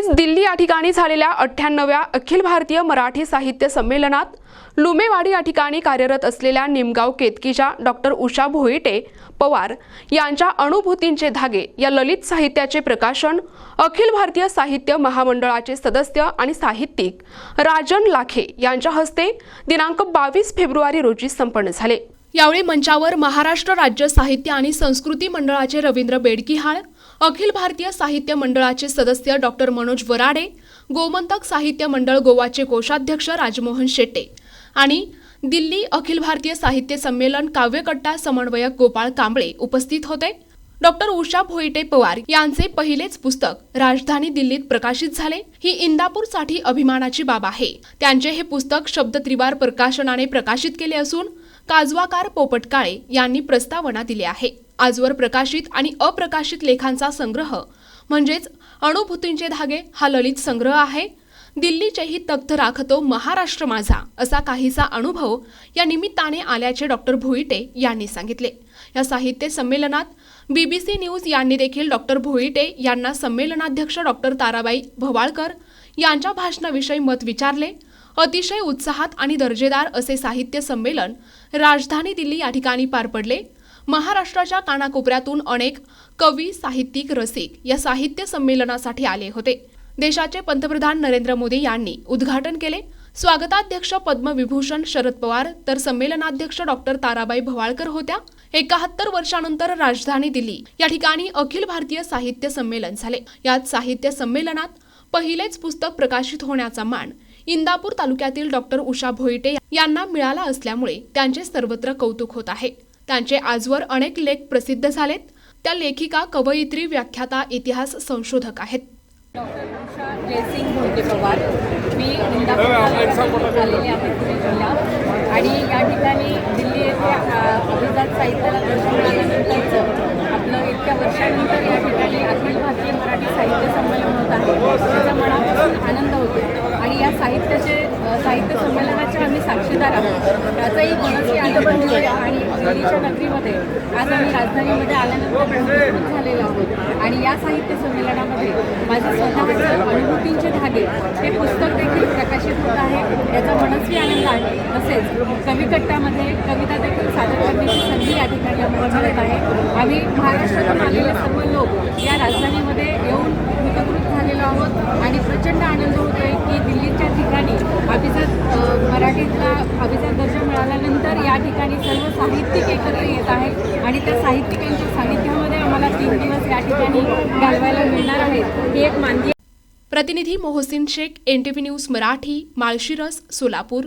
नुकतेच दिल्ली या ठिकाणी झालेल्या 98व्या अखिल भारतीय मराठी साहित्य संमेलनात लुमेवाडी या ठिकाणी कार्यरत असलेल्या निमगाव केतकीच्या डॉक्टर उषा भोईटे पवार यांच्या अनुभूतींचे धागे या ललित साहित्याचे प्रकाशन अखिल भारतीय साहित्य महामंडळाचे सदस्य आणि साहित्यिक राजन लाखे यांच्या हस्ते दिनांक 22 फेब्रुवारी रोजी संपन्न झाले। यावेळी मंचावर महाराष्ट्र राज्य साहित्य आणि संस्कृती मंडळाचे रवींद्र बेडकिहाळ, अखिल भारतीय साहित्य मंडळाचे सदस्य डॉक्टर मनोज वराडे, गोमंतक साहित्य मंडळ गोवाचे कोषाध्यक्ष राजमोहन शेट्टे आणि दिल्ली अखिल भारतीय साहित्य संमेलन काव्यकट्टा समन्वयक गोपाळ कांबळे उपस्थित होते। डॉक्टर उषा भोईटे पवार यांचे पहिलेच पुस्तक राजधानी दिल्लीत प्रकाशित झाले। ही इंदापूरसाठी अभिमानाची बाब आहे। त्यांचे हे पुस्तक शब्द त्रिवार प्रकाशनाने प्रकाशित केले असून काजवाकार पोपट काळे यांनी प्रस्तावना दिली आहे। आजवर प्रकाशित आणि अप्रकाशित लेखांचा संग्रह म्हणजेच अनुभूतींचे धागे हा ललित संग्रह आहे। दिल्लीचेही तख्त राखतो महाराष्ट्र माझा असा काहीसा अनुभव या निमित्ताने आल्याचे डॉक्टर भोईटे यांनी सांगितले। या साहित्य संमेलनात BBC न्यूज यांनी देखील डॉक्टर भोईटे यांना संमेलनाध्यक्ष डॉक्टर ताराबाई भवाळकर यांच्या भाषणाविषयी मत विचारले। अतिशय उत्साहात आणि दर्जेदार असे साहित्य संमेलन राजधानी दिल्ली या ठिकाणी पार पडले। महाराष्ट्राच्या कानाकोपऱ्यातून अनेक कवी, साहित्यिक, रसिक या साहित्य संमेलनासाठी आले होते। देशाचे पंतप्रधान नरेंद्र मोदी यांनी उद्घाटन केले। स्वागताध्यक्ष पद्मविभूषण शरद पवार तर संमेलनाध्यक्ष डॉक्टर ताराबाई भवाळकर होत्या। 71 वर्षांनंतर राजधानी दिल्ली या ठिकाणी अखिल भारतीय साहित्य संमेलन झाले। यात साहित्य संमेलनात पहिलेच पुस्तक प्रकाशित होण्याचा मान इंदापूर तालुक्यातील डॉक्टर उषा भोईटे यांना मिळाला असल्यामुळे त्यांचे सर्वत्र कौतुक होत आहे। त्यांचे आजवर अनेक लेख प्रसिद्ध झालेत। त्या लेखिका, कवयित्री, व्याख्याता, इतिहास संशोधक आहेत। डॉक्टर उषा जयसिंग भोईटे पवार, मी इंदापूर आलेले आहे पुणे जिल्ह्यात आणि या ठिकाणी दिल्ली येथे अभिजात साहित्याला दर्शन मिळाल्यानंतरचं आपलं इतक्या वर्षांनंतर या ठिकाणी अखिल भारतीय मराठी साहित्य संमेलन होत आहे। त्याचा मनापासून आनंद होतो आणि या साहित्य संमेलनाचे आम्ही साक्षीदार आहोत। त्याचाही मनस्वी आनंद होतोय आणि दिल्लीच्या नगरीमध्ये आज आम्ही राजधानीमध्ये आल्यानंतर उपस्थित झालेलो आहोत आणि या साहित्य संमेलनामध्ये माझे स्वतःचे अनुभूतींचे धागे हे पुस्तक देखील प्रकाशित होत आहे। याचा मनस्वी आनंद आहे। तसेच कविकट्टामध्ये कविता देखील सादर करण्याची संधी या ठिकाणी आम्हाला मिळत आहे। आम्ही महाराष्ट्रातून आलेले सर्व लोक या राजधानीमध्ये येऊन एकत्रित झालेलो आहोत आणि प्रचंड आनंद होतोय की दिल्लीच्या ठिकाणी मराठीतला अभिजात दर्जा मिळाल्यानंतर या ठिकाणी सर्व साहित्यिक एकत्र येत आहेत आणि त्या साहित्यिकांच्या सानिध्यामध्ये आम्हाला 3 दिवस या ठिकाणी घालवायला मिळणार आहेत। ही एक मानवी। प्रतिनिधी मोहसिन शेख, NTV न्यूज मराठी, माळशिरस, सोलापूर।